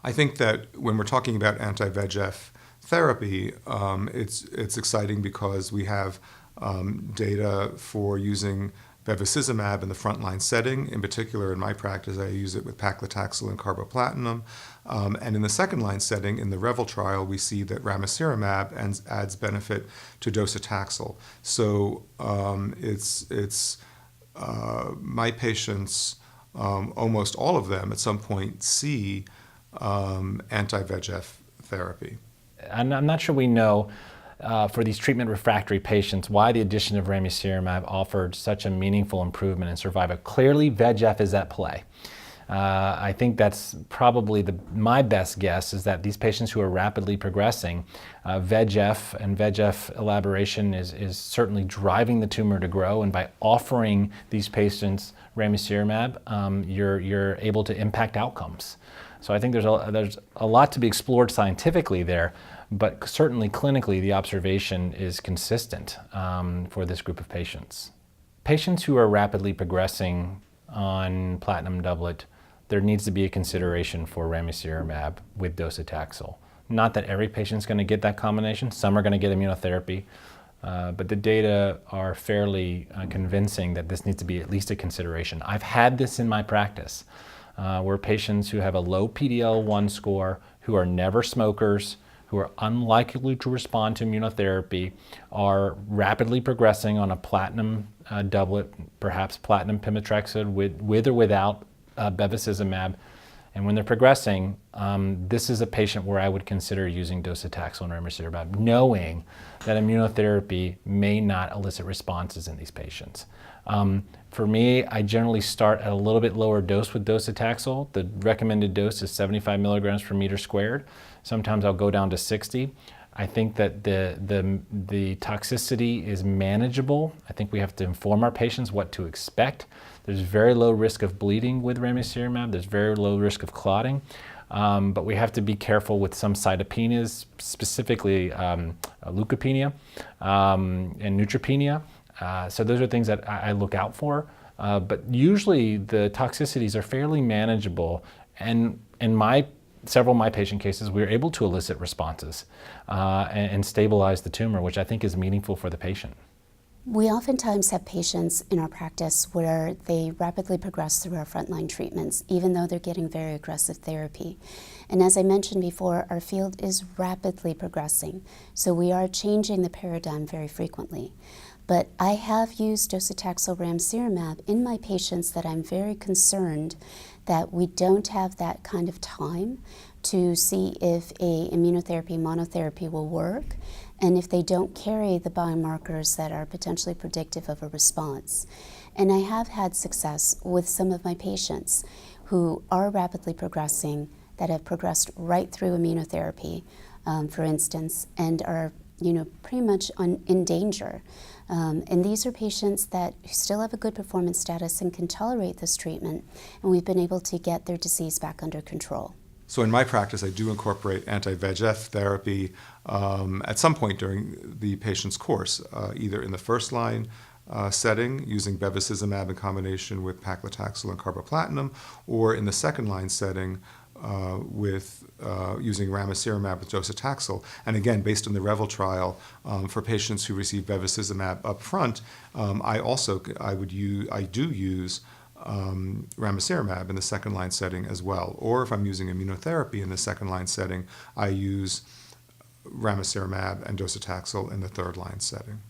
I think that when we're talking about anti-VEGF therapy, it's exciting because we have data for using bevacizumab in the frontline setting. In particular, in my practice, I use it with paclitaxel and carboplatinum. And in the second-line setting, in the REVEL trial, we see that ramucirumab adds benefit to docetaxel. So my patients, almost all of them at some point see anti-VEGF therapy. I'm not sure we know for these treatment refractory patients why the addition of ramucirumab offered such a meaningful improvement in survival. Clearly, VEGF is at play. I think that's probably my best guess is that these patients who are rapidly progressing, VEGF and VEGF elaboration is certainly driving the tumor to grow, and by offering these patients ramucirumab, you're able to impact outcomes. So I think there's a lot to be explored scientifically there, but certainly clinically the observation is consistent for this group of patients. Patients who are rapidly progressing on platinum doublet, there needs to be a consideration for ramucirumab with docetaxel. Not that every patient's going to get that combination. Some are going to get immunotherapy, but the data are fairly convincing that this needs to be at least a consideration. I've had this in my practice where patients who have a low PD-L1 score, who are never smokers, who are unlikely to respond to immunotherapy, are rapidly progressing on a platinum doublet, perhaps platinum pemetrexed with or without bevacizumab. And when they're progressing, this is a patient where I would consider using docetaxel and ramucirumab, knowing that immunotherapy may not elicit responses in these patients. For me, I generally start at a little bit lower dose with docetaxel. The recommended dose is 75 milligrams per meter squared. Sometimes I'll go down to 60. I think that the toxicity is manageable. I think we have to inform our patients what to expect. There's very low risk of bleeding with ramucirumab. There's very low risk of clotting. But we have to be careful with some cytopenias, specifically leukopenia and neutropenia. So those are things that I look out for. But usually the toxicities are fairly manageable. And in several of my patient cases, we were able to elicit responses and stabilize the tumor, which I think is meaningful for the patient. We oftentimes have patients in our practice where they rapidly progress through our frontline treatments, even though they're getting very aggressive therapy. And as I mentioned before, our field is rapidly progressing, so we are changing the paradigm very frequently. But I have used docetaxel ramucirumab in my patients that I'm very concerned that we don't have that kind of time to see if a immunotherapy monotherapy will work, and if they don't carry the biomarkers that are potentially predictive of a response. And I have had success with some of my patients who are rapidly progressing, that have progressed right through immunotherapy, for instance, and are pretty much in danger. And these are patients that still have a good performance status and can tolerate this treatment, and we've been able to get their disease back under control. So in my practice, I do incorporate anti-VEGF therapy at some point during the patient's course, either in the first-line setting using bevacizumab in combination with paclitaxel and carboplatinum, or in the second-line setting with using ramucirumab with docetaxel. And again, based on the REVEL trial, for patients who receive bevacizumab up front, I do use ramucirumab in the second-line setting as well. Or if I'm using immunotherapy in the second-line setting, I use ramucirumab and docetaxel in the third-line setting.